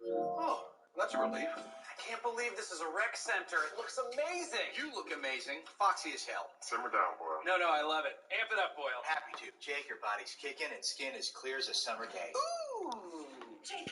Oh, that's a relief. I can't believe this is a rec center. It looks amazing. You look amazing. Foxy as hell. Simmer down, Boyle. No, I love it. Amp it up, Boyle. Happy to. Jake, your body's kicking and skin as clear as a summer day. Ooh. Jake.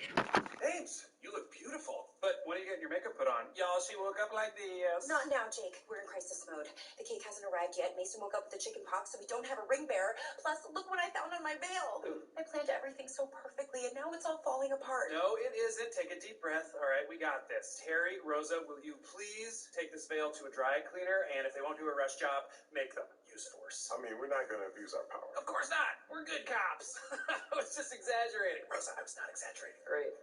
Thanks. You look beautiful. But when are you getting your makeup put on? Y'all, she woke up like this. Not now, Jake. We're in crisis mode. The cake hasn't arrived yet. Mason woke up with the chicken pox, so we don't have a ring bearer. Plus, look what I found on my veil. I planned everything so perfectly, and now it's all falling apart. No, it isn't. Take a deep breath. All right, we got this. Terry, Rosa, will you please take this veil to a dry cleaner? And if they won't do a rush job, make them use force. I mean, we're not going to abuse our power. Of course not. We're good cops. I was just exaggerating. Rosa, I was not exaggerating. Great.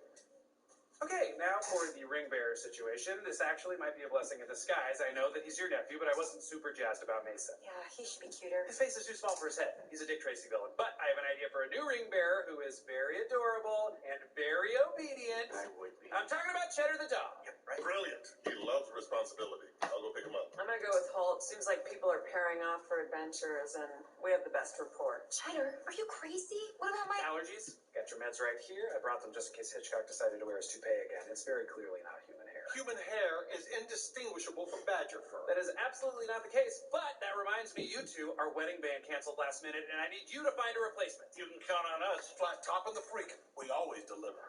Okay, now for the ring bearer situation. This actually might be a blessing in disguise. I know that he's your nephew, but I wasn't super jazzed about Mason. Yeah, he should be cuter. His face is too small for his head. He's a Dick Tracy villain. But I have an idea for a new ring bearer who is very adorable and very obedient. I would be. I'm talking about Cheddar the dog. Yep, right. Brilliant. He loves responsibility. I'll go pick him up. I'm gonna go with Holt. Seems like people are pairing off for adventures, and we have the best rapport. Cheddar, are you crazy? What about my... Allergies? Got your meds right here. I brought them just in case Hitchcock decided to wear his toupee again. It's very clearly not human hair. Human hair is indistinguishable from badger fur. That is absolutely not the case. But that reminds me, you two, our wedding band canceled last minute, and I need you to find a replacement. You can count on us. Flat top and the freak. We always deliver.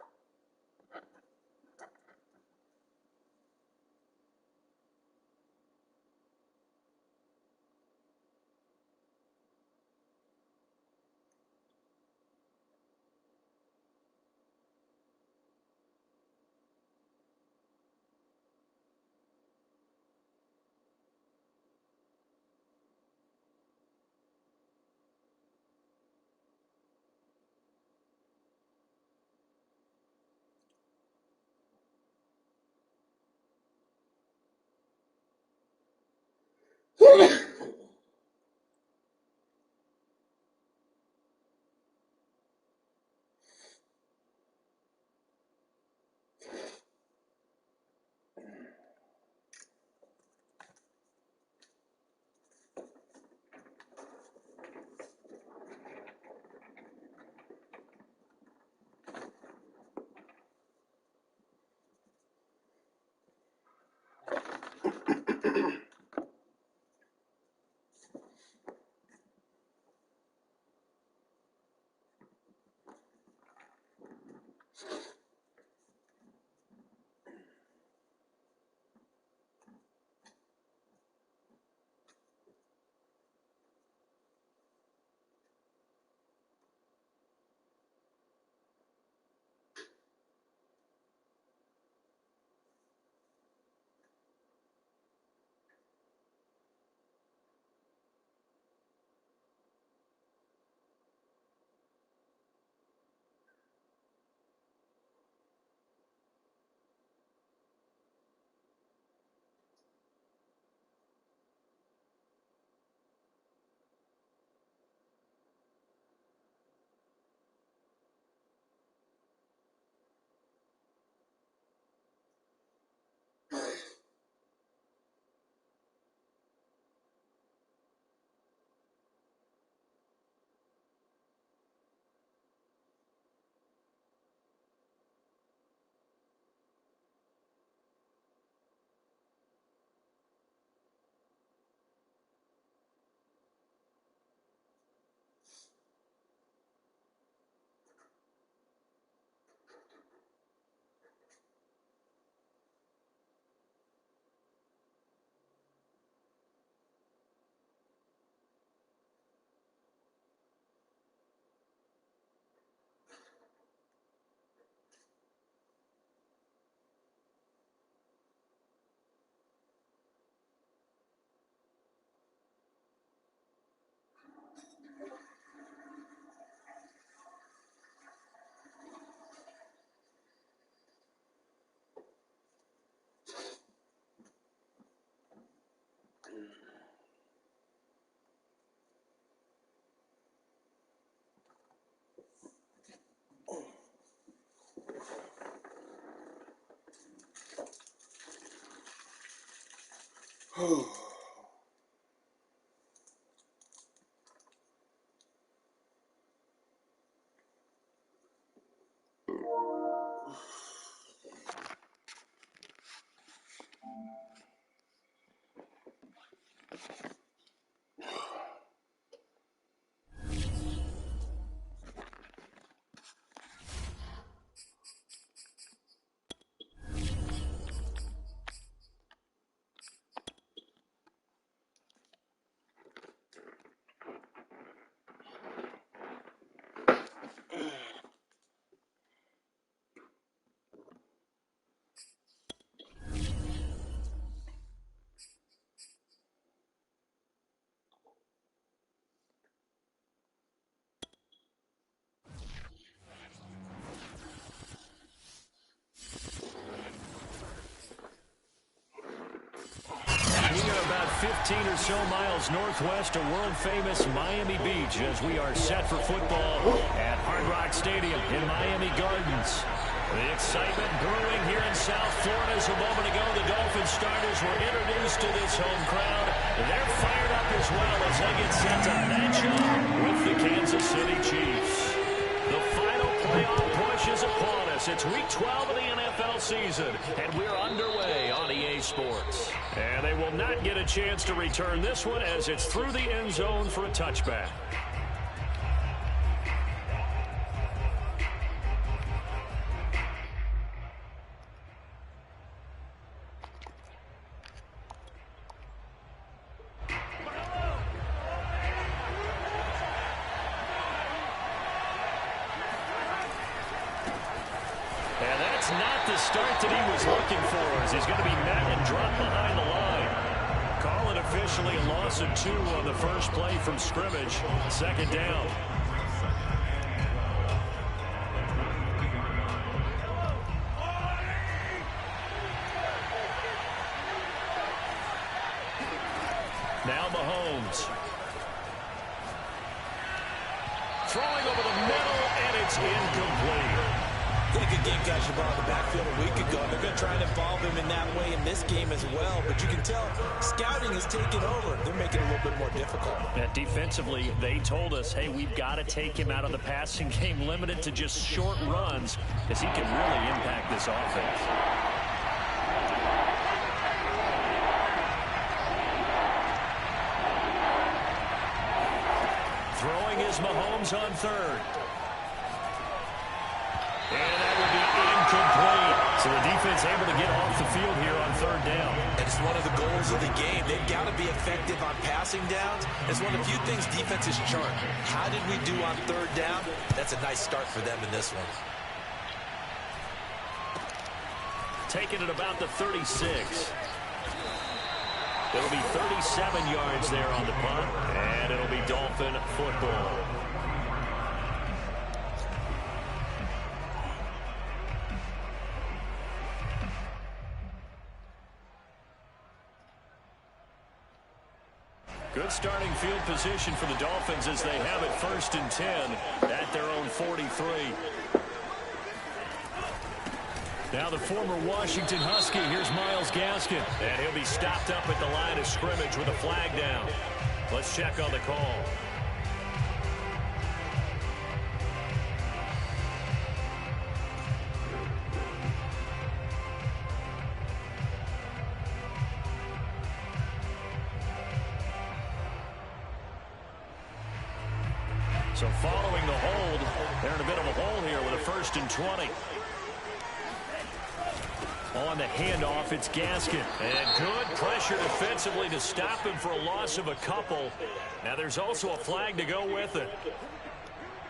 15 or so miles northwest of world-famous Miami Beach as we are set for football at Hard Rock Stadium in Miami Gardens. The excitement brewing here in South Florida as a moment ago the Dolphins starters were introduced to this home crowd. They're fired up as well as they get set to match up with the Kansas City Chiefs. The final playoff push is upon us. It's week 12 of the NFL season, and we're underway on EA Sports. And they will not get a chance to return this one as it's through the end zone for a touchback. And that's not the start that he was looking for as he's going to be met and dropped behind the line. Call it officially a loss of 2 on the first play from scrimmage. Second down. Now Mahomes. Throwing over the middle, and it's incomplete. I think a game catch the ball in the backfield a week ago. They're going to try and involve him in that way in this game as well. But you can tell scouting is taking over. They're making it a little bit more difficult. Yeah, defensively, they told us, hey, we've got to take him out of the passing game, limited to just short runs, as he can really impact this offense. Throwing is Mahomes on third. And that will be incomplete. So the defense able to get off the field here on third down. And it's one of the goals of the game. They've got to be effective on passing downs. It's one of the few things defenses chart. How did we do on third down? That's a nice start for them in this one. Taking it about the 36. It'll be 37 yards there on the punt. And it'll be Dolphin football. Good starting field position for the Dolphins as they have it 1st and 10 at their own 43. Now the former Washington Husky, here's Myles Gaskin. And he'll be stopped up at the line of scrimmage with a flag down. Let's check on the call. So following the hold, they're in a bit of a hole here with a 1st and 20. On the handoff, it's Gaskin. And good pressure defensively to stop him for a loss of a couple. Now there's also a flag to go with it.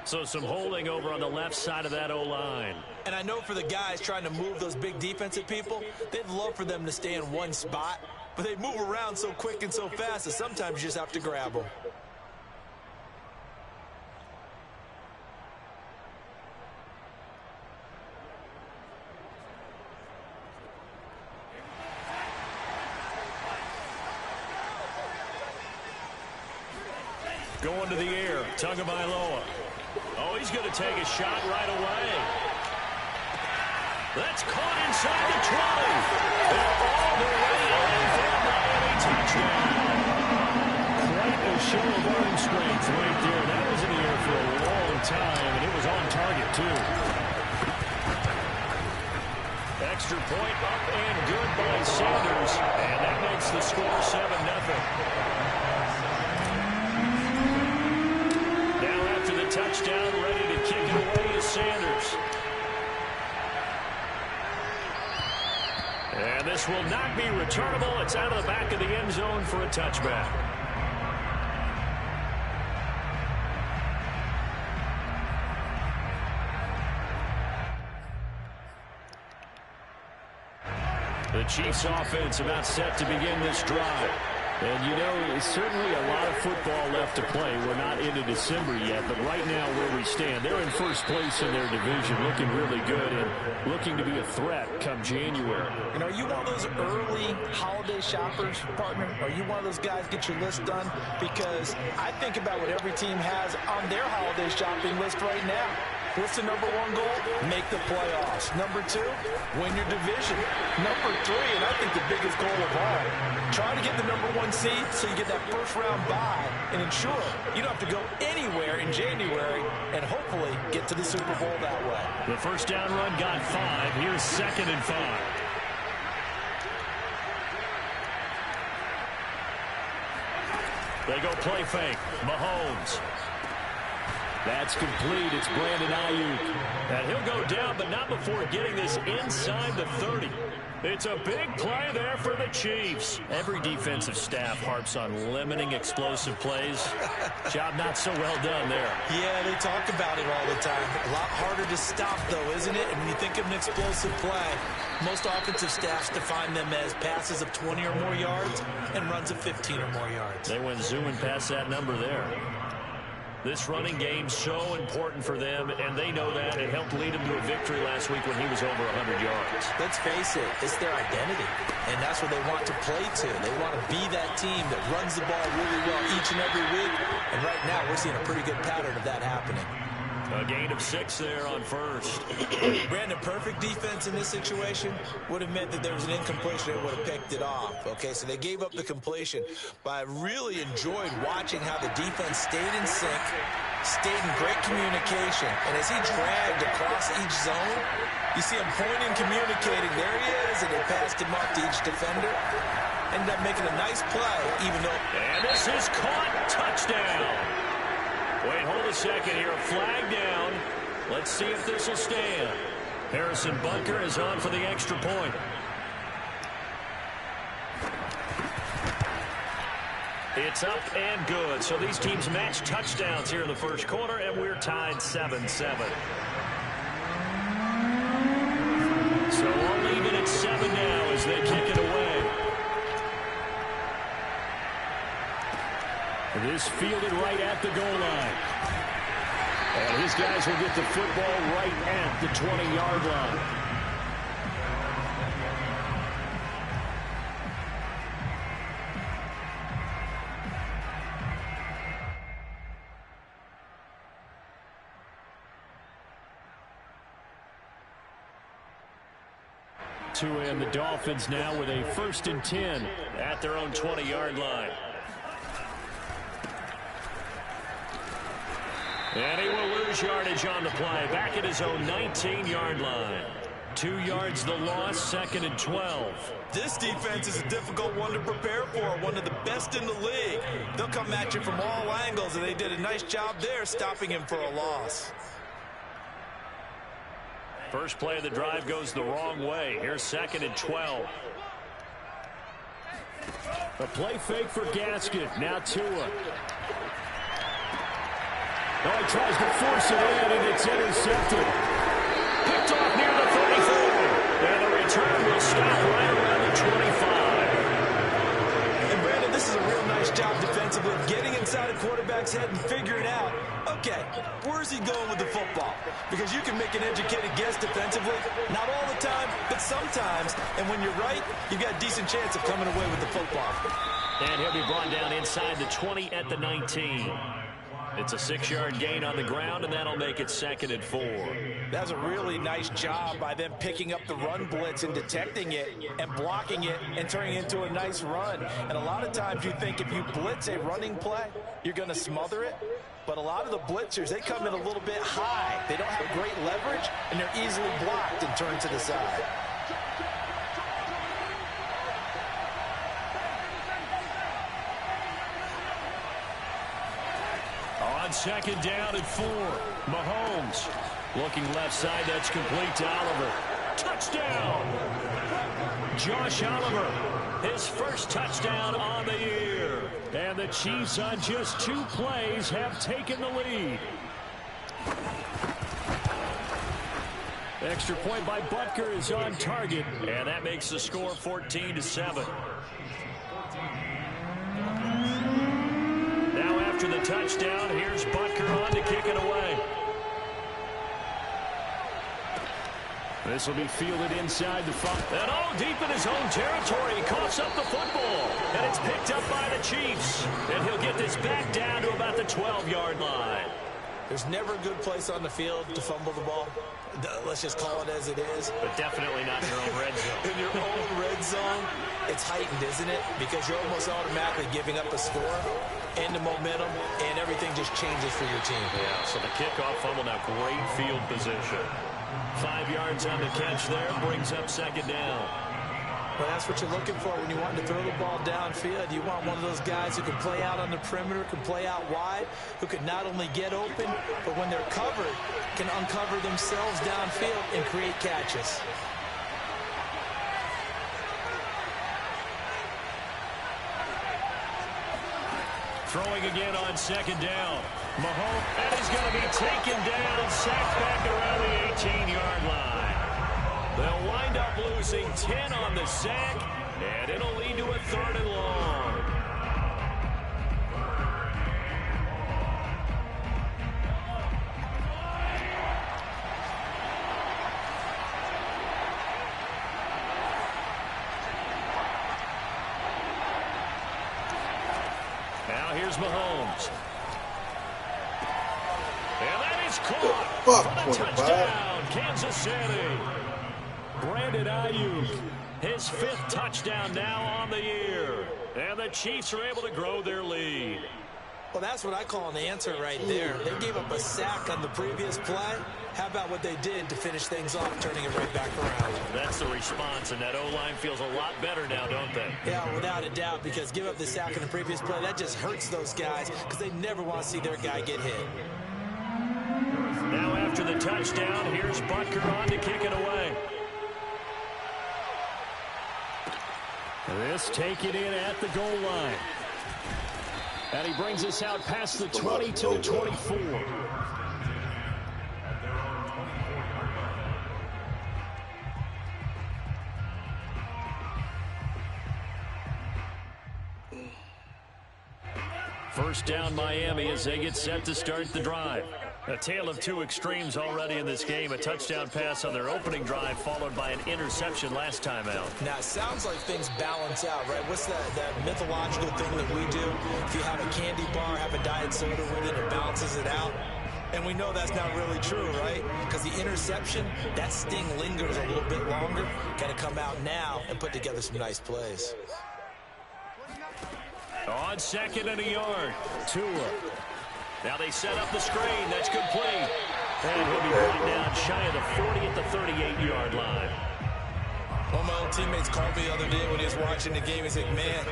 So some holding over on the left side of that O-line. And I know for the guys trying to move those big defensive people, they'd love for them to stay in one spot. But they move around so quick and so fast that sometimes you just have to grab them. Going to the air, Tagovailoa. Oh, he's going to take a shot right away. That's caught inside the 20. They're all the way in for a Miami touchdown. Quite a show of arm strength right there. That was in the air for a long time, and it was on target, too. Extra point up and good by Sanders, and that makes the score 7-0. Touchdown, ready to kick it away is Sanders. And this will not be returnable. It's out of the back of the end zone for a touchback. The Chiefs offense about set to begin this drive. And, you know, certainly a lot of football left to play. We're not into December yet, but right now where we stand, they're in first place in their division, looking really good and looking to be a threat come January. And are you one of those early holiday shoppers, partner? Are you one of those guys get your list done? Because I think about what every team has on their holiday shopping list right now. What's the number one goal? Make the playoffs. Number two, win your division. Number three, and I think the biggest goal of all, try to get the number one seed so you get that first round bye and ensure you don't have to go anywhere in January and hopefully get to the Super Bowl that way. The first down run got 5. Here's 2nd and 5. They go play fake. Mahomes. That's complete. It's Brandon Ayuk. And he'll go down, but not before getting this inside the 30. It's a big play there for the Chiefs. Every defensive staff harps on limiting explosive plays. Job not so well done there. Yeah, they talk about it all the time. A lot harder to stop, though, isn't it? And when you think of an explosive play, most offensive staffs define them as passes of 20 or more yards and runs of 15 or more yards. They went zooming past that number there. This running game so important for them, and they know that. It helped lead them to a victory last week when he was over 100 yards. Let's face it, it's their identity, and that's what they want to play to. They want to be that team that runs the ball really well each and every week, and right now we're seeing a pretty good pattern of that happening. A gain of 6 there on first. Brandon, perfect defense in this situation would have meant that there was an incompletion. It would have picked it off. Okay, so they gave up the completion. But I really enjoyed watching how the defense stayed in sync, stayed in great communication. And as he dragged across each zone, you see him pointing, communicating. There he is, and they passed him off to each defender. Ended up making a nice play, even though... And this is caught. Touchdown. Wait, hold a second here. A flag down. Let's see if this will stand. Harrison Butker is on for the extra point. It's up and good. So these teams match touchdowns here in the first quarter, and we're tied 7-7. So all even at 7 now as they kick it away. This fielded right at the goal line. And his guys will get the football right at the 20-yard line. And the Dolphins now with a 1st and 10 at their own 20-yard line. And he will lose yardage on the play. Back at his own 19-yard line. 2 yards the loss, 2nd and 12. This defense is a difficult one to prepare for, one of the best in the league. They'll come at you from all angles, and they did a nice job there stopping him for a loss. First play of the drive goes the wrong way. Here's 2nd and 12. A play fake for Gaskin. Now Tua. Oh, he tries to force it in, and it's intercepted. Picked off near the 34. And the return will stop right around the 25. And Brandon, this is a real nice job defensively of getting inside a quarterback's head and figuring out, okay, where's he going with the football? Because you can make an educated guess defensively, not all the time, but sometimes. And when you're right, you've got a decent chance of coming away with the football. And he'll be brought down inside the 20 at the 19. It's a 6-yard gain on the ground, and that'll make it 2nd and 4. That's a really nice job by them picking up the run blitz and detecting it and blocking it and turning it into a nice run. And a lot of times you think if you blitz a running play, you're going to smother it. But a lot of the blitzers, they come in a little bit high. They don't have great leverage, and they're easily blocked and turned to the side. On 2nd down and 4, Mahomes looking left side. That's complete to Oliver. Touchdown! Josh Oliver, his first touchdown on the year. And the Chiefs on just 2 plays have taken the lead. Extra point by Butker is on target, and that makes the score 14-7. after the touchdown, here's Butker on to kick it away. This will be fielded inside the front. And deep in his own territory. He coughs up the football. And it's picked up by the Chiefs. And he'll get this back down to about the 12-yard line. There's never a good place on the field to fumble the ball. Let's just call it as it is. But definitely not in your own red zone. In your own red zone, it's heightened, isn't it? Because you're almost automatically giving up a score and the momentum, and everything just changes for your team. Yeah, so the kickoff fumble, now great field position. 5 yards on the catch there, brings up second down. Well, that's what you're looking for when you want to throw the ball downfield. You want one of those guys who can play out on the perimeter, can play out wide, who can not only get open, but when they're covered, can uncover themselves downfield and create catches. Throwing again on second down. Mahomes, and he's going to be taken down, sacked back around the 18-yard line. They'll wind up losing 10 on the sack, and it'll lead to a 3rd and long. Now here's Mahomes. And that is caught for the touchdown, Kansas City. Brandon Ayuk, his 5th touchdown now on the year. And the Chiefs are able to grow their lead. Well, that's what I call an answer right there. They gave up a sack on the previous play. How about what they did to finish things off, turning it right back around? That's the response, and that O-line feels a lot better now, don't they? Yeah, without a doubt, because give up the sack in the previous play, that just hurts those guys because they never want to see their guy get hit. Now after the touchdown, here's Butker on to kick it away. This taken in at the goal line. And he brings us out past the 20 to the 24. First down Miami as they get set to start the drive. A tale of two extremes already in this game. A touchdown pass on their opening drive followed by an interception last time out. Now, it sounds like things balance out, right? What's that mythological thing that we do? If you have a candy bar, have a diet soda with it, it balances it out. And we know that's not really true, right? Because the interception, that sting lingers a little bit longer. Got to come out now and put together some nice plays. On 2nd and a yard, Tua. Now they set up the screen. That's complete. And he'll be brought down shy of the 40 at the 38-yard line. Well, my old teammates called me the other day when he was watching the game. He's like, man,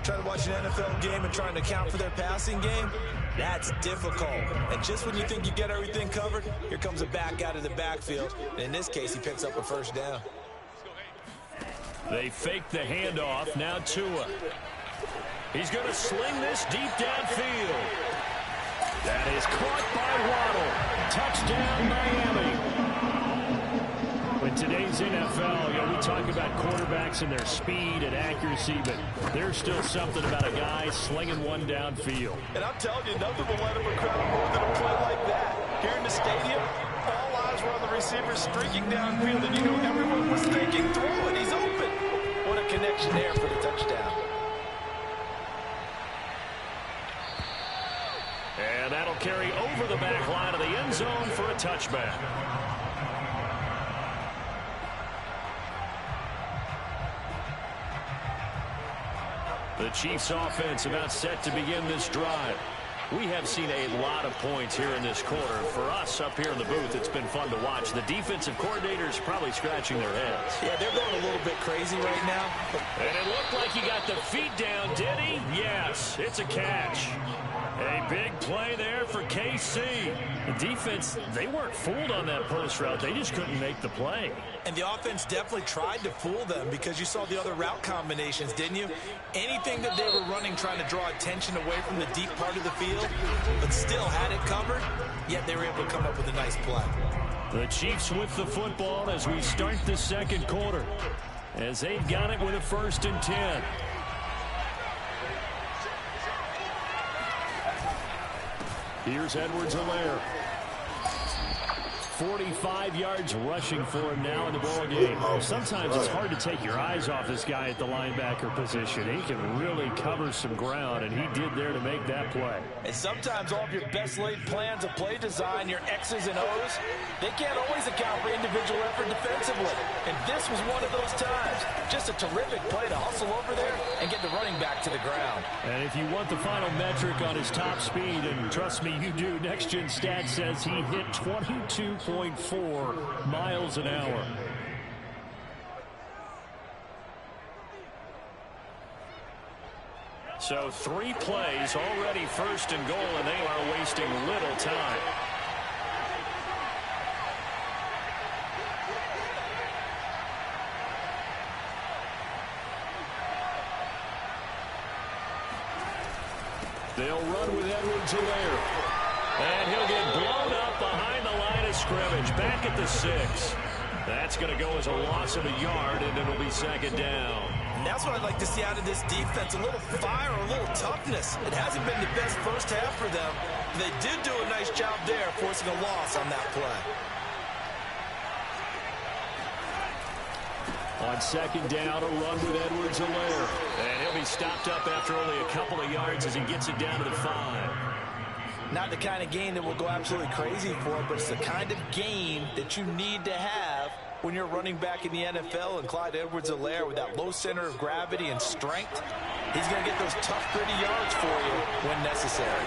trying to watch an NFL game and trying to account for their passing game, that's difficult. And just when you think you get everything covered, here comes a back out of the backfield. And in this case, he picks up a first down. They fake the handoff. Now Tua. He's going to sling this deep downfield. That is caught by Waddle. Touchdown, Miami. In today's NFL, we talk about quarterbacks and their speed and accuracy, but there's still something about a guy slinging one downfield. And I'm telling you, nothing will light up a crowd more than a play like that. Here in the stadium, all eyes were on the receiver streaking downfield, and everyone was thinking, throw it, he's open. What a connection there for the touchdown. And that'll carry over the back line of the end zone for a touchback. The Chiefs offense about set to begin this drive. We have seen a lot of points here in this quarter. For us up here in the booth, it's been fun to watch. The defensive coordinators probably scratching their heads. Yeah, they're going a little bit crazy right now. And it looked like he got the feet down, did he? Yes, it's a catch. A big play there for KC. The defense, they weren't fooled on that post route. They just couldn't make the play. And the offense definitely tried to fool them because you saw the other route combinations, didn't you? Anything that they were running trying to draw attention away from the deep part of the field, but still had it covered, yet they were able to come up with a nice play. The Chiefs with the football as we start the second quarter, as they've got it with a 1st and 10. Here's Edwards-Helaire. 45 yards rushing for him now in the ball game. Sometimes it's hard to take your eyes off this guy at the linebacker position. He can really cover some ground, and he did there to make that play. And sometimes all of your best laid plans of play design, your X's and O's, they can't always account for individual effort defensively. And this was one of those times. Just a terrific play to hustle over there and get the running back to the ground. And if you want the final metric on his top speed, and trust me, you do, Next Gen Stats says he hit 22.4 miles an hour. So 3 plays, already first and goal, and they are wasting little time. They'll run with Edwards-Helaire. And he'll get blown up behind the line of scrimmage, back at the 6. That's going to go as a loss of a yard, and it'll be second down. And that's what I'd like to see out of this defense, a little fire, a little toughness. It hasn't been the best first half for them. They did do a nice job there, forcing a loss on that play. On second down, a run with Edwards-Helaire. And he'll be stopped up after only a couple of yards as he gets it down to the 5. Not the kind of game that will go absolutely crazy for, but it's the kind of game that you need to have when you're running back in the NFL. And Clyde Edwards-Helaire, with that low center of gravity and strength, he's going to get those tough, gritty yards for you when necessary.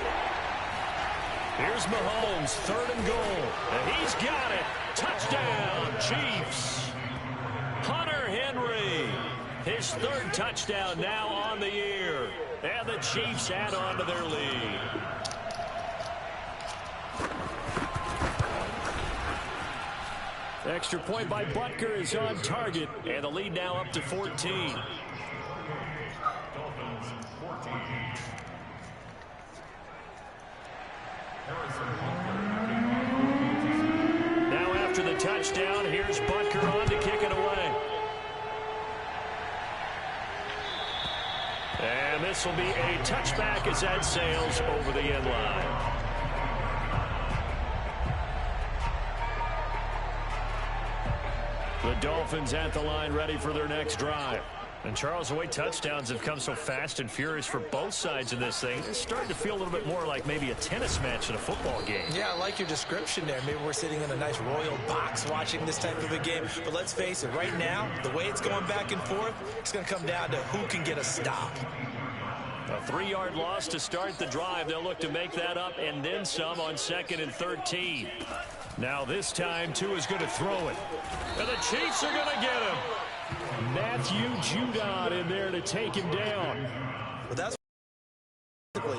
Here's Mahomes, third and goal. And he's got it. Touchdown, Chiefs. Hunter Henry, his 3rd touchdown now on the year. And the Chiefs add on to their lead. Extra point by Butker is on target, and the lead now up to 14. Now after the touchdown, here's Butker on to kick it away. And this will be a touchback as that sails over the end line. The Dolphins at the line, ready for their next drive. And, Charles, the way touchdowns have come so fast and furious for both sides in this thing, it's starting to feel a little bit more like maybe a tennis match in a football game. Yeah, I like your description there. Maybe we're sitting in a nice royal box watching this type of a game. But let's face it, right now, the way it's going back and forth, it's going to come down to who can get a stop. A 3-yard loss to start the drive. They'll look to make that up and then some on 2nd and 13. Now this time, Tua is going to throw it. And the Chiefs are going to get him. Matthew Judon in there to take him down. Well, that's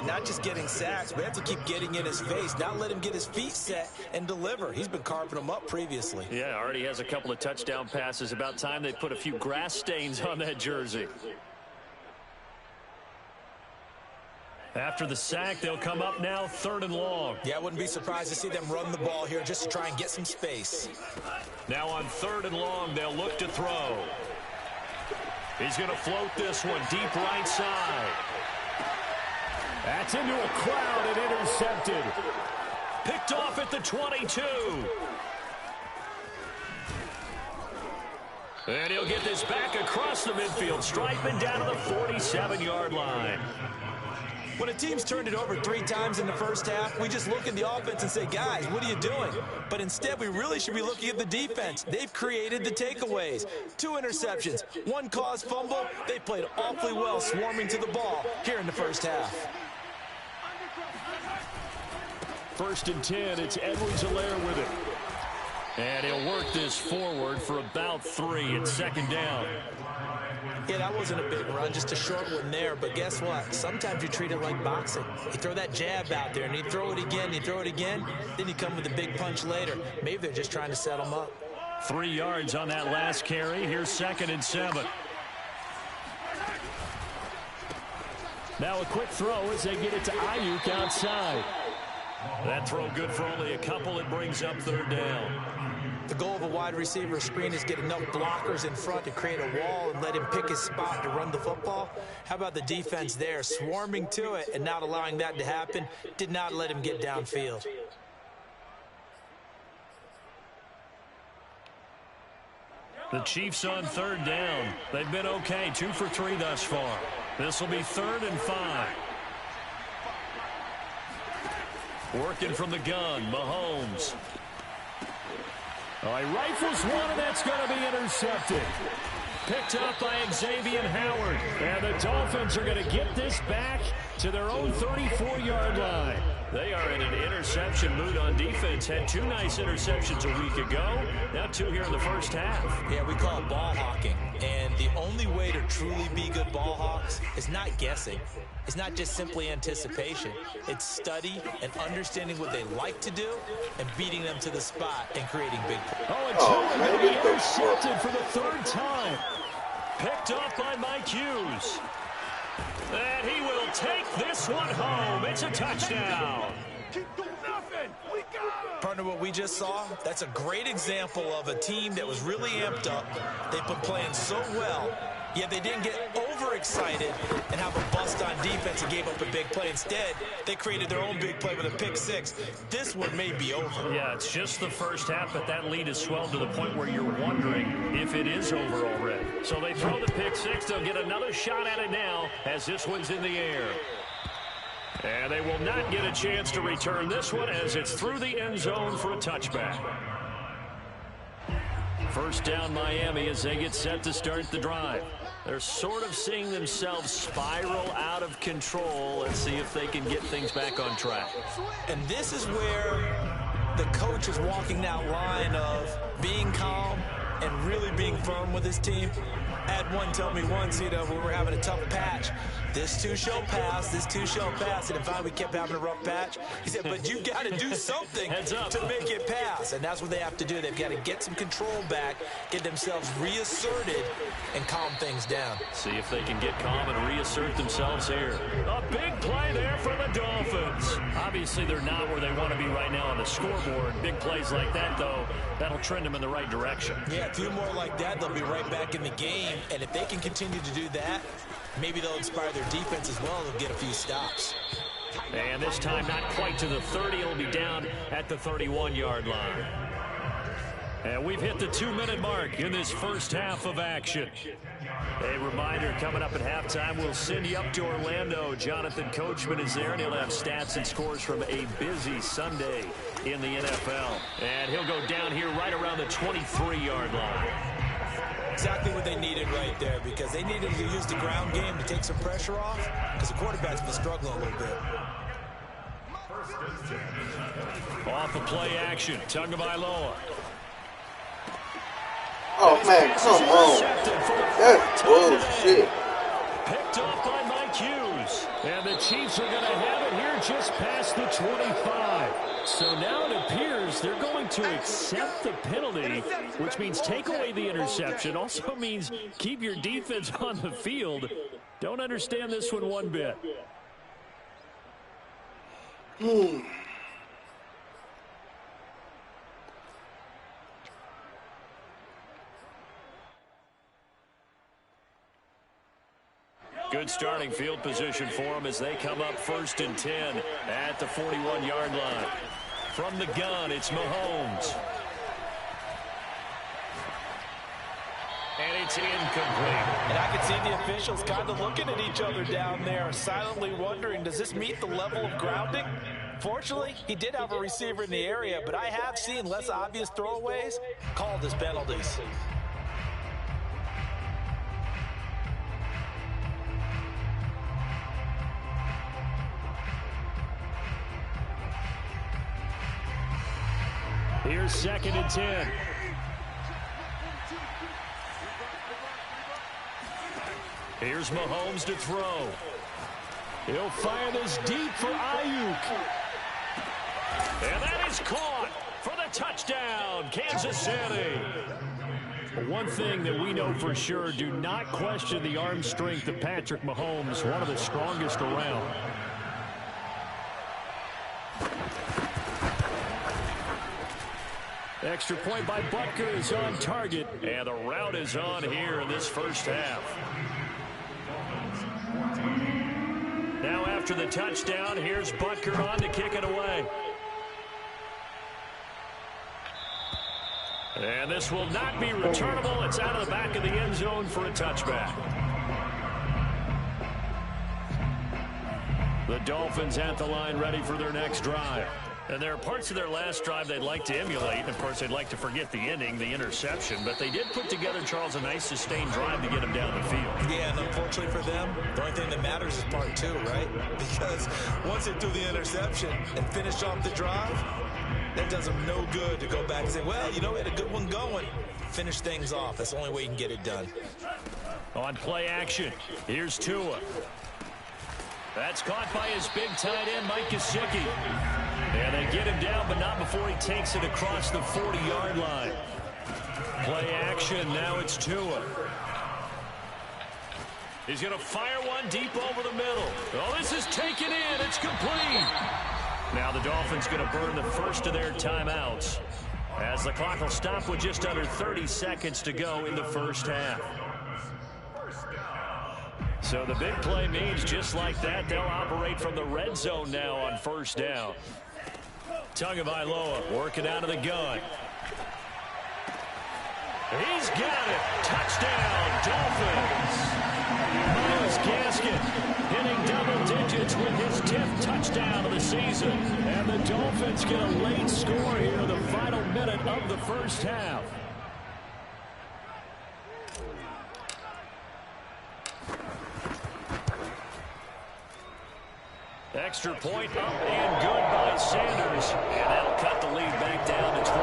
not just getting sacks, but have to keep getting in his face, not let him get his feet set and deliver. He's been carving them up previously. Yeah, already has a couple of touchdown passes. About time they put a few grass stains on that jersey. After the sack, they'll come up now 3rd and long. Yeah, I wouldn't be surprised to see them run the ball here just to try and get some space. Now on 3rd and long, they'll look to throw. He's going to float this one deep right side. That's into a crowd and intercepted. Picked off at the 22. And he'll get this back across the midfield stripe and down to the 47-yard line. When a team's turned it over 3 times in the first half, we just look at the offense and say, guys, what are you doing? But instead, we really should be looking at the defense. They've created the takeaways. 2 interceptions, 1 caused fumble. They played awfully well swarming to the ball here in the first half. 1st and 10, it's Edwards-Helaire with it. And he'll work this forward for about 3 at 2nd down. Yeah, that wasn't a big run, just a short one there. But guess what? Sometimes you treat it like boxing. You throw that jab out there, and you throw it again, then you come with a big punch later. Maybe they're just trying to set them up. 3 yards on that last carry. Here's 2nd and 7. Now a quick throw as they get it to Ayuk outside. That throw good for only a couple. It brings up 3rd down. The goal of a wide receiver screen is get enough blockers in front to create a wall and let him pick his spot to run the football. How about the defense there, swarming to it and not allowing that to happen? Did not let him get downfield. The Chiefs on third down. They've been okay, 2 for 3 thus far. This will be 3rd and 5. Working from the gun, Mahomes. He rifles one, and that's going to be intercepted. Picked up by Xavier Howard. And the Dolphins are going to get this back to their own 34-yard line. They are in an interception mood on defense. Had 2 nice interceptions a week ago. Now 2 here in the first half. Yeah, we call it ball hawking. And the only way to truly be good ball hawks is not guessing. It's not just simply anticipation. It's study and understanding what they like to do and beating them to the spot and creating big plays. And man, be intercepted for the 3rd time. Picked up by Mike Hughes. And he will take this one home. It's a touchdown. Partner, what we just saw, that's a great example of a team that was really amped up. They've been playing so well, yet they didn't get overexcited and have a bust on defense and gave up a big play. Instead, they created their own big play with a pick 6. This one may be over. Yeah, it's just the first half, but that lead has swelled to the point where you're wondering if it is over already. So they throw the pick 6. They'll get another shot at it now as this one's in the air. And they will not get a chance to return this one as it's through the end zone for a touchback. First down Miami as they get set to start the drive. They're sort of seeing themselves spiral out of control. Let's see if they can get things back on track. And this is where the coach is walking that line of being calm and really being firm with his team. I had one tell me once, when we were having a tough patch, this too shall pass, this too shall pass. And finally we kept having a rough patch. He said, but you got to do something to make it pass. And that's what they have to do. They've got to get some control back, get themselves reasserted, and calm things down. See if they can get calm and reassert themselves here. A big play there for the Dolphins. Obviously, they're not where they want to be right now on the scoreboard. Big plays like that, though, that'll trend them in the right direction. Yeah, a few more like that, they'll be right back in the game. And if they can continue to do that, maybe they'll inspire their defense as well. They'll get a few stops. And this time not quite to the 30. It'll be down at the 31-yard line. And we've hit the 2-minute mark in this first half of action. A reminder, coming up at halftime, we'll send you up to Orlando. Jonathan Coachman is there, and he'll have stats and scores from a busy Sunday in the NFL. And he'll go down here right around the 23-yard line. Exactly what they needed right there, because they needed to use the ground game to take some pressure off, because the quarterback's been struggling a little bit. Off of play action, Tagovailoa. Oh man, come on. That's bullshit. Picked up by Mike Hughes. And the Chiefs are going to have it here just past the 25. So now it appears they're going to accept the penalty, which means take away the interception. Also means keep your defense on the field. Don't understand this one bit. Good starting field position for them as they come up 1st and 10 at the 41-yard line. From the gun, it's Mahomes. And it's incomplete. And I can see the officials kind of looking at each other down there, silently wondering, does this meet the level of grounding? Fortunately, he did have a receiver in the area, but I have seen less obvious throwaways called as penalties. Here's 2nd and 10. Here's Mahomes to throw. He'll fire this deep for Ayuk. And that is caught for the touchdown, Kansas City. One thing that we know for sure, do not question the arm strength of Patrick Mahomes, one of the strongest around. Extra point by Butker is on target, and the route is on here in this first half. Now after the touchdown, here's Butker on to kick it away. And this will not be returnable. It's out of the back of the end zone for a touchback. The Dolphins at the line ready for their next drive. And there are parts of their last drive they'd like to emulate. And of course, they'd like to forget the ending, the interception. But they did put together, Charles, a nice sustained drive to get them down the field. Yeah, and unfortunately for them, the only thing that matters is part two, right? Because once they threw the interception and finished off the drive, that does them no good to go back and say, well, you know, we had a good one going. Finish things off. That's the only way you can get it done. On play action, here's Tua. That's caught by his big tight end, Mike Gesicki. And they get him down, but not before he takes it across the 40-yard line. Play action, now it's Tua. He's going to fire one deep over the middle. Oh, this is taken in. It's complete. Now the Dolphins going to burn the first of their timeouts as the clock will stop with just under 30 seconds to go in the first half. So the big play means just like that, they'll operate from the red zone now on first down. Tagovailoa working out of the gun. He's got it. Touchdown, Dolphins. Myles Gaskin hitting double digits with his 10th touchdown of the season. And the Dolphins get a late score here in the final minute of the first half. Extra point up and good by Sanders. And that'll cut the lead back down to 21.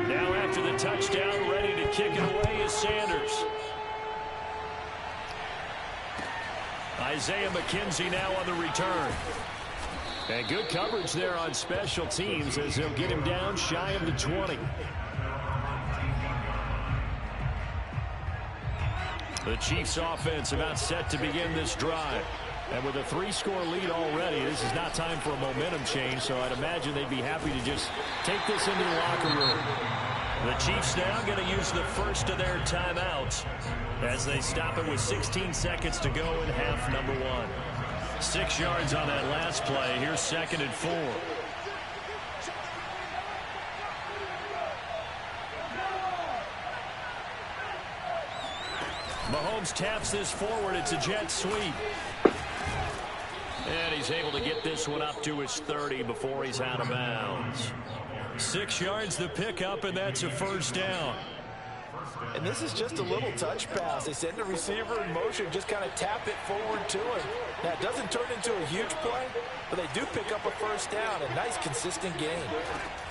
Now after the touchdown, ready to kick it away is Sanders. Isaiah McKenzie now on the return. And good coverage there on special teams as they'll get him down shy of the 20. The Chiefs offense about set to begin this drive. And with a 3-score lead already, this is not time for a momentum change, so I'd imagine they'd be happy to just take this into the locker room. The Chiefs now going to use the first of their timeouts as they stop it with 16 seconds to go in half number 1. 6 yards on that last play. Here's 2nd and 4. Mahomes taps this forward. It's a jet sweep. And he's able to get this one up to his 30 before he's out of bounds. 6 yards the pickup, and that's a first down. And this is just a little touch pass. They send the receiver in motion, just kind of tap it forward to him. Now, it doesn't turn into a huge play, but they do pick up a first down. A nice, consistent game.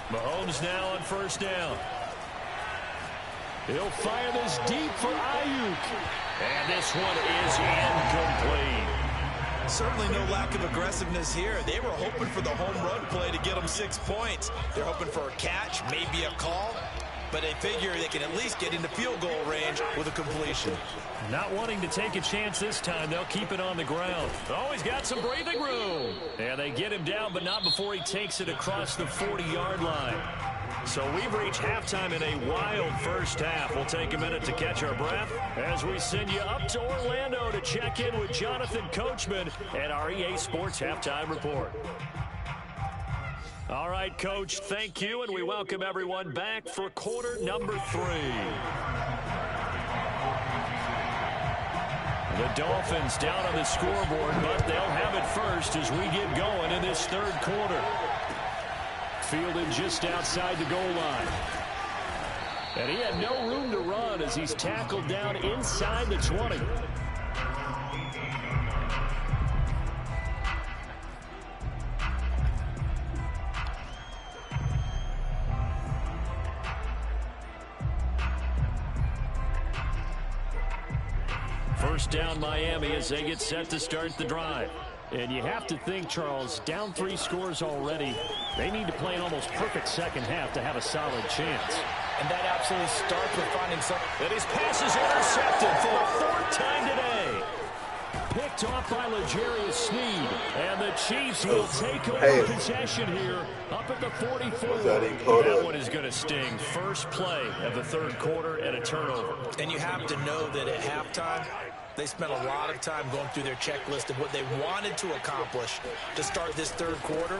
Mahomes now on first down. He'll fire this deep for Ayuk. And this one is incomplete. Certainly no lack of aggressiveness here. They were hoping for the home run play to get them 6 points. They're hoping for a catch, maybe a call. But they figure they can at least get into field goal range with a completion. Not wanting to take a chance this time, they'll keep it on the ground. Oh, he's got some breathing room. And they get him down, but not before he takes it across the 40-yard line. So we've reached halftime in a wild first half. We'll take a minute to catch our breath as we send you up to Orlando to check in with Jonathan Coachman at our EA Sports Halftime Report. All right, Coach, thank you, and we welcome everyone back for quarter number 3. The Dolphins down on the scoreboard, but they'll have it first as we get going in this third quarter. Fielded just outside the goal line. And he had no room to run as he's tackled down inside the 20. First down Miami as they get set to start the drive. And you have to think, Charles, down 3 scores already. They need to play an almost perfect second half to have a solid chance. And that absolutely starts with finding some. And his pass is intercepted for the 4th time today. Pick picked off by L'Jarius Sneed. And the Chiefs will take over possession here up at the 44. That one is going to sting. First play of the third quarter and a turnover. And you have to know that at halftime, they spent a lot of time going through their checklist of what they wanted to accomplish to start this third quarter.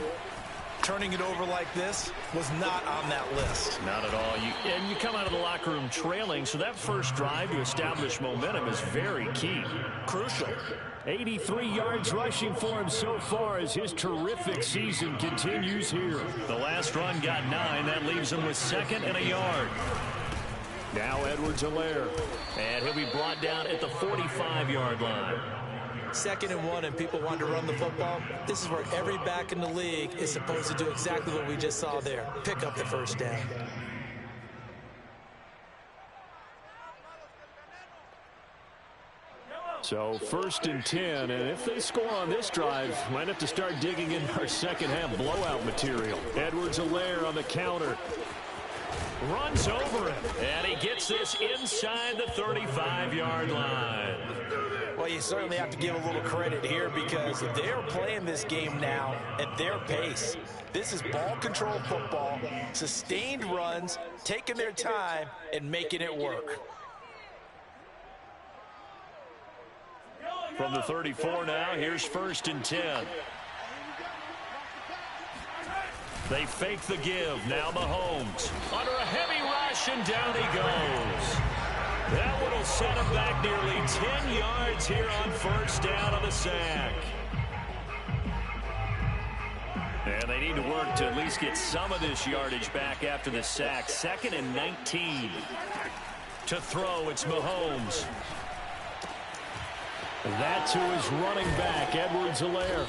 Turning it over like this was not on that list. Not at all. And you come out of the locker room trailing, so that first drive to establish momentum is very key. Crucial. 83 yards rushing for him so far as his terrific season continues here. The last run got 9. That leaves him with 2nd and a yard. Now Edwards-Helaire. And he'll be brought down at the 45-yard line. 2nd and 1 and people want to run the football. This is where every back in the league is supposed to do exactly what we just saw there. Pick up the first down. So 1st and 10, and if they score on this drive, might have to start digging in our second half blowout material. Edwards-Helaire on the counter. Runs over it, and he gets this inside the 35-yard line. Well, you certainly have to give a little credit here because they're playing this game now at their pace. This is ball control football, sustained runs, taking their time and making it work. From the 34 now, here's 1st and 10. They fake the give. Now Mahomes under a heavy rush, and down he goes. That one will set him back nearly 10 yards here on 1st down on the sack. And they need to work to at least get some of this yardage back after the sack. 2nd and 19. To throw, it's Mahomes. That to his running back, Edwards-Helaire.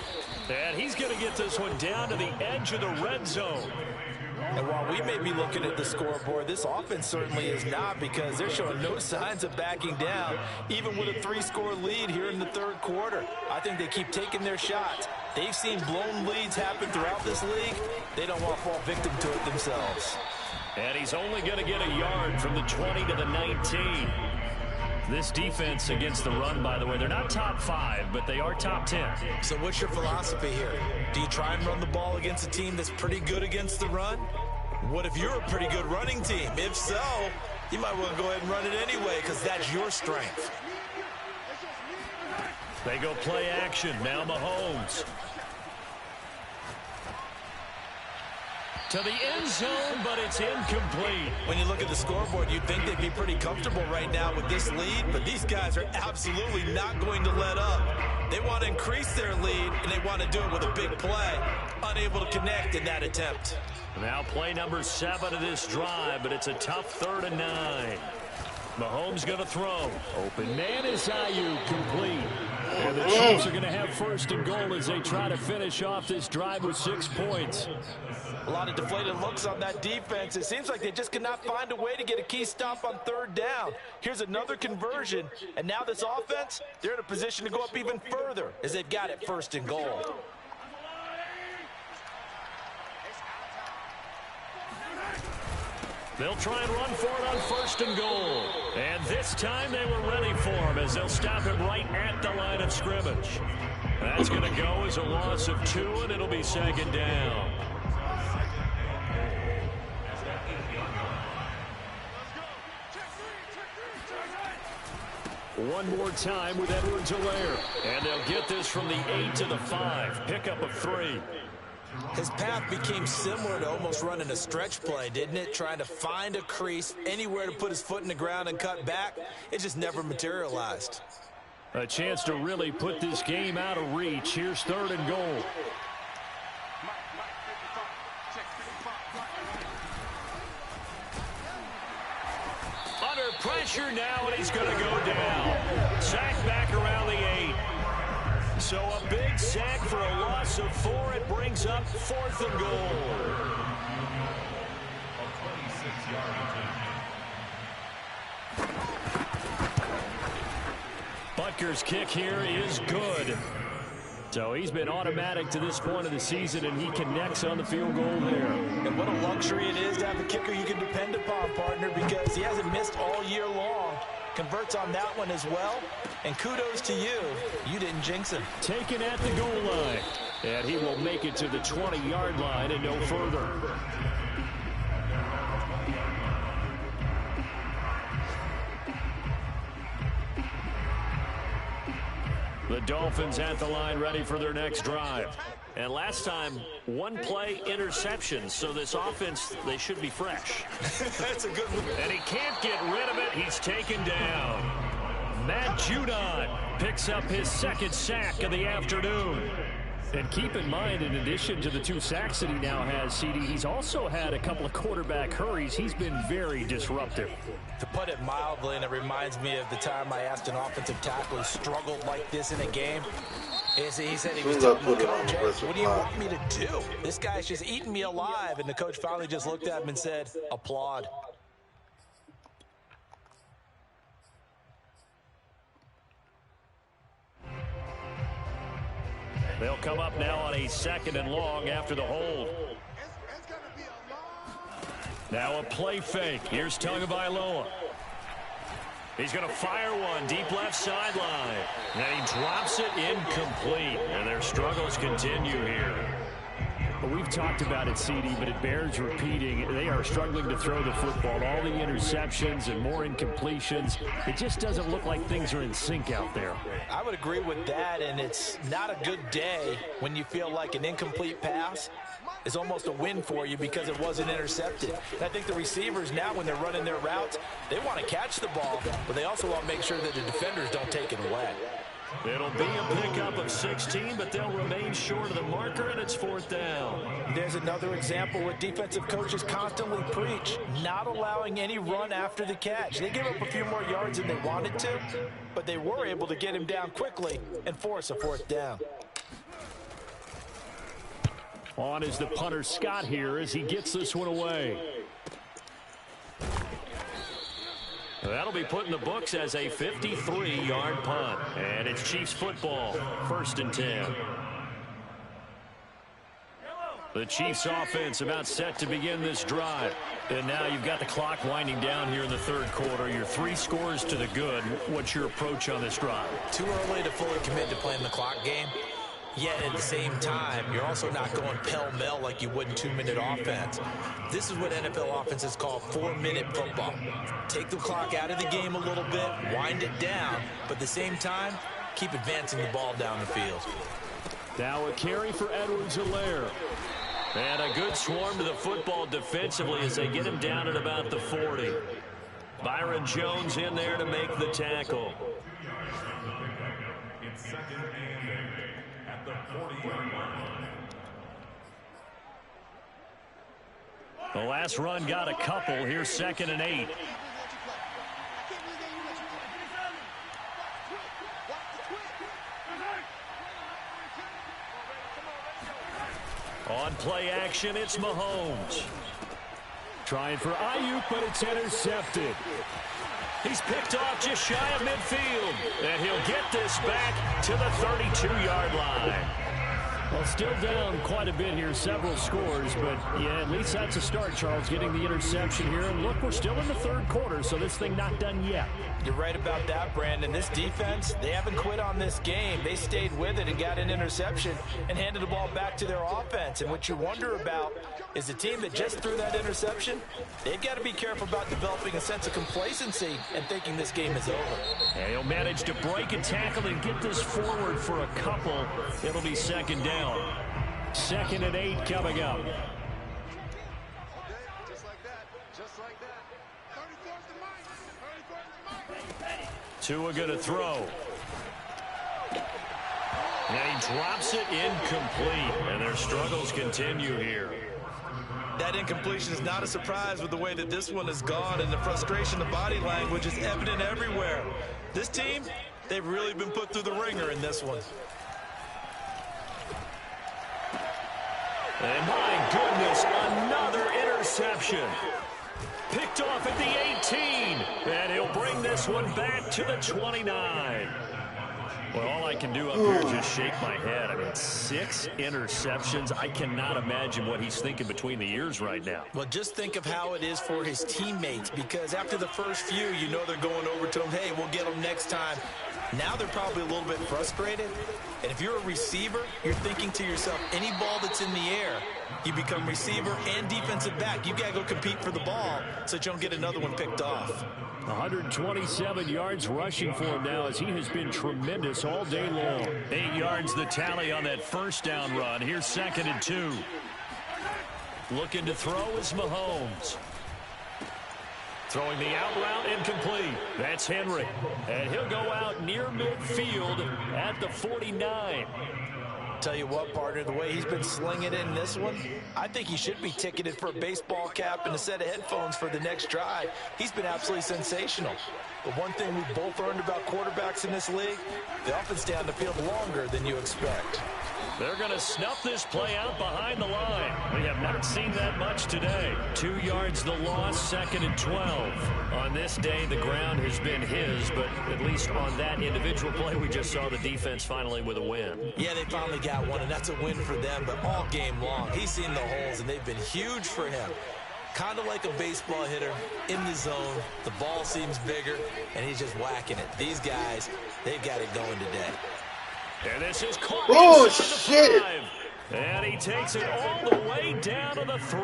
And he's going to get this one down to the edge of the red zone. And while we may be looking at the scoreboard, this offense certainly is not, because they're showing no signs of backing down, even with a 3-score lead here in the third quarter. I think they keep taking their shots. They've seen blown leads happen throughout this league. They don't want to fall victim to it themselves. And he's only going to get a yard from the 20 to the 19. This defense against the run, by the way, they're not top 5, but they are top 10. So what's your philosophy here? Do you try and run the ball against a team that's pretty good against the run? What if you're a pretty good running team? If so, you might want to go ahead and run it anyway, because that's your strength. They go play action. Now Mahomes. To the end zone, but it's incomplete. When you look at the scoreboard, you'd think they'd be pretty comfortable right now with this lead, but these guys are absolutely not going to let up. They want to increase their lead, and they want to do it with a big play. Unable to connect in that attempt. Now play number 7 of this drive, but it's a tough 3rd and 9. Mahomes going to throw. Open man is Ayuk, complete. And the Chiefs are going to have 1st and goal as they try to finish off this drive with 6 points. A lot of deflated looks on that defense. It seems like they just cannot find a way to get a key stop on 3rd down. Here's another conversion, and now this offense, they're in a position to go up even further as they've got it 1st and goal. They'll try and run for it on 1st and goal. And this time they were ready for him as they'll stop him right at the line of scrimmage. That's going to go as a loss of 2, and it'll be 2nd down. One more time with Edwards-Helaire. And they'll get this from the 8 to the 5. Pickup of 3. His path became similar to almost running a stretch play, didn't it? Trying to find a crease, anywhere to put his foot in the ground and cut back. It just never materialized. A chance to really put this game out of reach. Here's 3rd and goal. Under pressure now, and he's going to go down. Sack back around the 8. So a big sack for a loss of 4. It brings up 4th and goal. Butker's kick here is good. So he's been automatic to this point of the season, and he connects on the field goal there. And what a luxury it is to have a kicker you can depend upon, partner, because he hasn't missed all year long. converts on that one as well. And kudos to you. You didn't jinx him. Taken at the goal line. And he will make it to the 20-yard line and no further. The Dolphins at the line ready for their next drive. And last time, one play interception. So this offense, they should be fresh. That's a good one. And he can't get rid of it. He's taken down. Matt Judon picks up his second sack of the afternoon. And keep in mind, in addition to the 2 sacks that he now has, CD, he's also had a couple of quarterback hurries. He's been very disruptive. To put it mildly, and it reminds me of the time I asked an offensive tackle who struggled like this in a game. He said he was telling the coach, hey, what do you want me to do? This guy's just eating me alive. And the coach finally just looked at him and said, applaud. They'll come up now on a 2nd and long after the hold. Now a play fake. Here's Tagovailoa. He's going to fire one deep left sideline. And he drops it incomplete. And their struggles continue here. Well, we've talked about it, CD, but it bears repeating. They are struggling to throw the football. All the interceptions and more incompletions. It just doesn't look like things are in sync out there. I would agree with that, and it's not a good day when you feel like an incomplete pass is almost a win for you because it wasn't intercepted. And I think the receivers now, when they're running their routes, they want to catch the ball, but they also want to make sure that the defenders don't take it away. It'll be a pickup of 16, but they'll remain short of the marker, and it's 4th down. There's another example what defensive coaches constantly preach, not allowing any run after the catch. They gave up a few more yards than they wanted to, but they were able to get him down quickly and force a 4th down. On is the punter Scott here as he gets this one away. That'll be put in the books as a 53-yard punt. And it's Chiefs football, 1st and 10. The Chiefs offense about set to begin this drive. And now you've got the clock winding down here in the 3rd quarter. You're 3 scores to the good. What's your approach on this drive? Too early to fully commit to playing the clock game. Yet at the same time, you're also not going pell-mell like you would in 2-minute offense. This is what NFL offenses call 4-minute football. Take the clock out of the game a little bit, wind it down, but at the same time, keep advancing the ball down the field. Now a carry for Edwards-Helaire. And a good swarm to the football defensively as they get him down at about the 40. Byron Jones in there to make the tackle. It's 2nd and 8 at the 40-yard line. The last run got a couple. Here's 2nd and 8. On play action, it's Mahomes. Trying for Ayuk, but it's intercepted. He's picked off just shy of midfield. And he'll get this back to the 32-yard line. Well, still down quite a bit here, several scores, but yeah, at least that's a start, Charles, getting the interception here. And look, we're still in the 3rd quarter, so this thing not done yet. You're right about that, Brandon. This defense, they haven't quit on this game. They stayed with it and got an interception and handed the ball back to their offense. And what you wonder about is the team that just threw that interception, they've got to be careful about developing a sense of complacency and thinking this game is over. And he'll manage to break a tackle and get this forward for a couple. It'll be 2nd down. 2nd and 8 coming up. Tua gonna throw. And he drops it incomplete. And their struggles continue here. That incompletion is not a surprise with the way that this one has gone, and the frustration, the body language is evident everywhere. This team, they've really been put through the ringer in this one. And my goodness, another interception. Picked off at the 18. And he'll bring this one back to the 29. Well, all I can do up here is just shake my head. I mean, 6 interceptions. I cannot imagine what he's thinking between the ears right now. Well, just think of how it is for his teammates, because after the first few, you know they're going over to him, hey, we'll get them next time. Now they're probably a little bit frustrated. And if you're a receiver, you're thinking to yourself, any ball that's in the air, you become receiver and defensive back. You got to go compete for the ball so that you don't get another one picked off. 127 yards rushing for him now as he has been tremendous all day long. 8 yards the tally on that first down run. Here's 2nd and 2. Looking to throw is Mahomes. Throwing the out route, incomplete. That's Henry. And he'll go out near midfield at the 49. Tell you what, partner, the way he's been slinging in this one, I think he should be ticketed for a baseball cap and a set of headphones for the next drive. He's been absolutely sensational. But one thing we've both learned about quarterbacks in this league, they often stay on the field longer than you expect. They're going to snuff this play out behind the line. We have not seen that much today. 2 yards the loss, 2nd and 12. On this day, the ground has been his, but at least on that individual play, we just saw the defense finally with a win. Yeah, they finally got one, and that's a win for them, but all game long, he's seen the holes, and they've been huge for him. Kind of like a baseball hitter in the zone. The ball seems bigger, and he's just whacking it. These guys, they've got it going today. And this is caught. Oh, shit. And he takes it all the way down to the 3.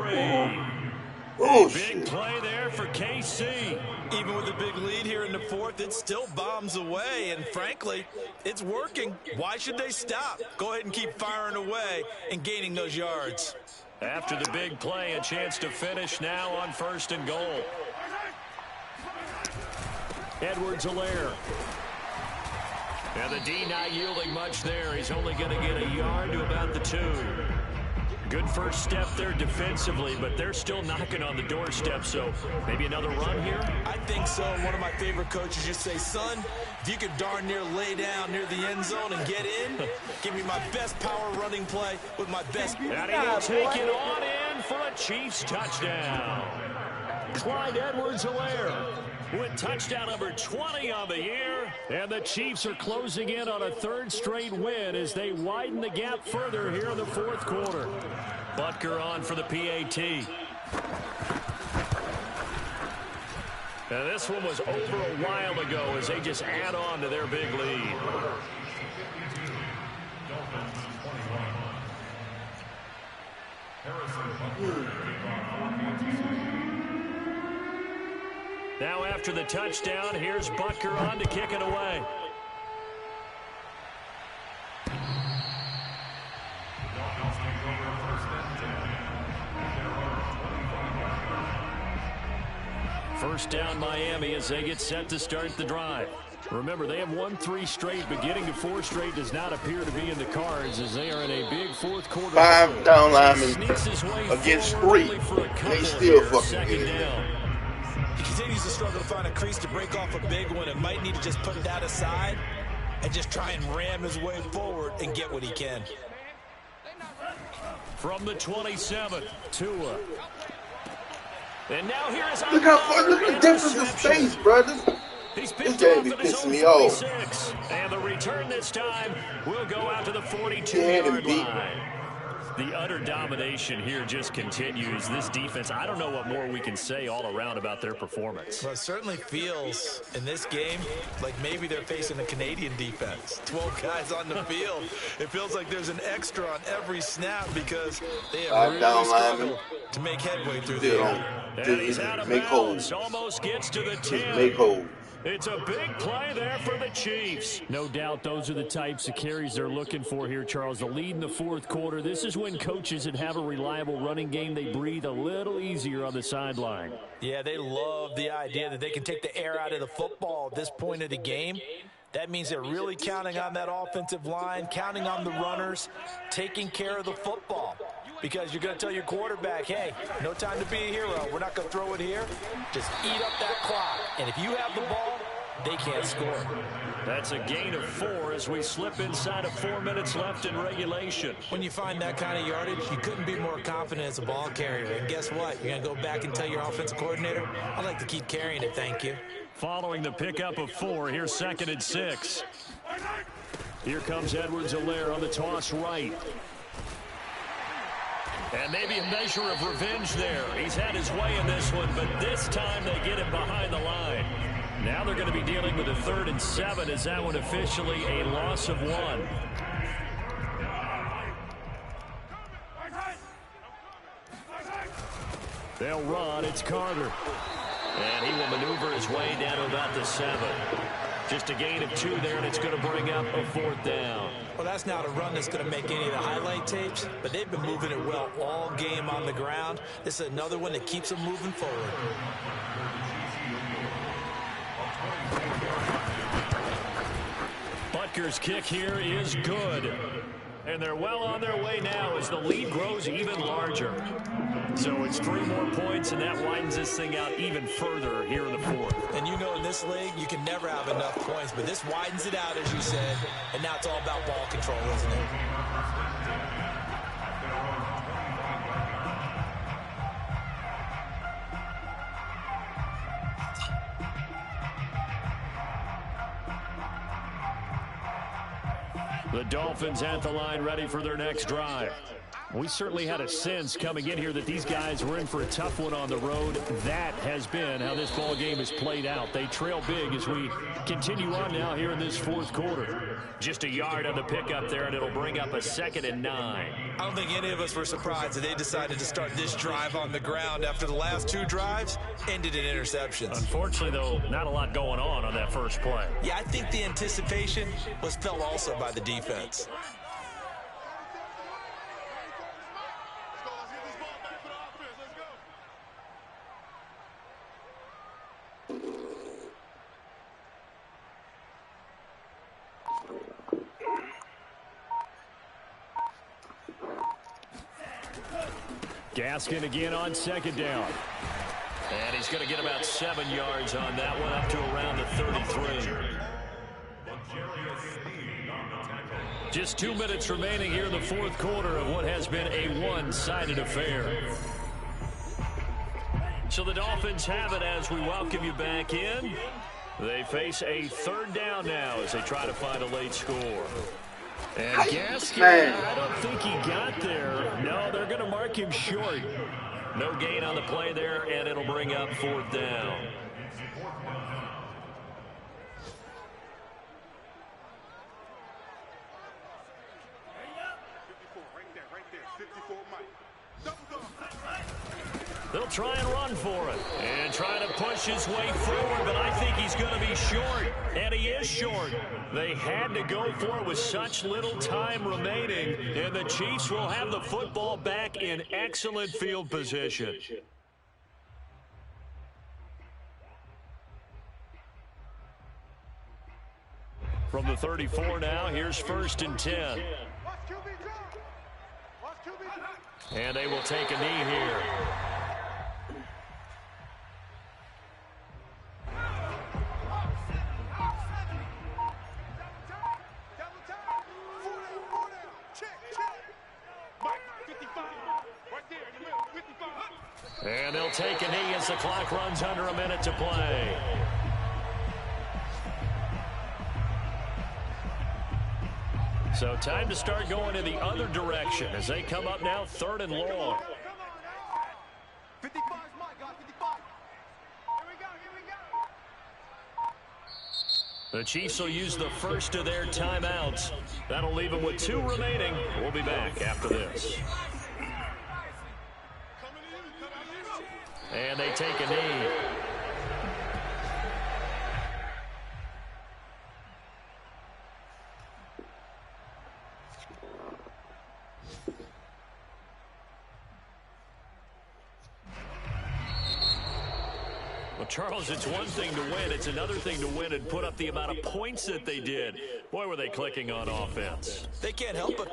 Oh, big shit. play there for KC. Even with a big lead here in the 4th, it still bombs away, and frankly, it's working. Why should they stop? Go ahead and keep firing away and gaining those yards. After the big play, a chance to finish now on 1st and goal. Edwards-Helaire. And the D not yielding much there. He's only going to get a yard to about the 2. Good first step there defensively, but they're still knocking on the doorstep, so maybe another run here? I think so. One of my favorite coaches just say, son, if you could darn near lay down near the end zone and get in, give me my best power running play with my best. And he'll take it on in for a Chiefs touchdown. Clyde Edwards-Helaire with touchdown number 20 on the year. And the Chiefs are closing in on a 3rd straight win as they widen the gap further here in the 4th quarter. Butker on for the PAT. Now this one was over a while ago as they just add on to their big lead. Now after the touchdown, here's Butker on to kick it away. First down Miami as they get set to start the drive. Remember, they have won 3 straight, but getting to 4 straight does not appear to be in the cards as they are in a big 4th quarter. 5 down linemen against 3. They still fucking get it. He continues to struggle to find a crease to break off a big one and might need to just put that aside and just try and ram his way forward and get what he can. From the 27, Tua. And now here is Look how far, look at the difference in space, brother. This game be pissing me off. And the return this time will go out to the 42-yard line. The utter domination here just continues. This defense, I don't know what more we can say all around about their performance. Well, it certainly feels in this game like maybe they're facing a Canadian defense. 12 guys on the field. It feels like there's an extra on every snap because they have really struggled to make headway through the air. And he's out of bounds. Almost gets to the 10. Make hold. It's a big play there for the Chiefs. No doubt those are the types of carries they're looking for here, Charles. The lead in the 4th quarter. This is when coaches that have a reliable running game, they breathe a little easier on the sideline. Yeah, they love the idea that they can take the air out of the football at this point of the game. That means they're really counting on that offensive line, counting on the runners, taking care of the football. Because you're going to tell your quarterback, hey, no time to be a hero. We're not going to throw it here. Just eat up that clock. And if you have the ball, they can't score. That's a gain of 4 as we slip inside of 4 minutes left in regulation. When you find that kind of yardage, you couldn't be more confident as a ball carrier. And guess what? You're going to go back and tell your offensive coordinator, I'd like to keep carrying it, thank you. Following the pickup of 4, here's 2nd and 6. Here comes Edwards-Helaire on the toss right. And maybe a measure of revenge there. He's had his way in this one, but this time they get it behind the line. Now they're going to be dealing with a 3rd and 7 as that one officially a loss of 1. They'll run. It's Carter. And he will maneuver his way down to about the 7. Just a gain of 2 there, and it's going to bring up a 4th down. Well, that's not a run that's going to make any of the highlight tapes, but they've been moving it well all game on the ground. This is another one that keeps them moving forward. Butker's kick here is good. And they're well on their way now as the lead grows even larger. So it's 3 more points, and that widens this thing out even further here in the 4th. And you know in this league, you can never have enough points, but this widens it out, as you said, and now it's all about ball control, isn't it? The Dolphins at the line ready for their next drive. We certainly had a sense coming in here that these guys were in for a tough one on the road. That has been how this ball game has played out. They trail big as we continue on now here in this 4th quarter. Just a yard on the pickup there, and it'll bring up a 2nd and 9. I don't think any of us were surprised that they decided to start this drive on the ground after the last 2 drives ended in interceptions. Unfortunately, though, not a lot going on that first play. Yeah, I think the anticipation was felt also by the defense. Gaskin again on 2nd down. And he's going to get about 7 yards on that one, up to around the 33. Just 2 minutes remaining here in the 4th quarter of what has been a one-sided affair. So the Dolphins have it as we welcome you back in. They face a 3rd down now as they try to find a late score. And Gaskin, I don't think he got there. No, they're going to mark him short. No gain on the play there, and it'll bring up 4th down. They'll try and run for it and try to push his way forward, but I think he's going to be short, and he is short. They had to go for it with such little time remaining, and the Chiefs will have the football back in excellent field position. From the 34 now, here's 1st and 10. And they will take a knee here. And they'll take a knee as the clock runs under a minute to play. So time to start going in the other direction as they come up now 3rd and long. 55 is my guy, 55. Here we go, here we go. The Chiefs will use the first of their timeouts. That'll leave them with 2 remaining. We'll be back after this. And they take a knee. Well, Charles, it's one thing to win. It's another thing to win and put up the amount of points that they did. Boy, were they clicking on offense. They can't help it.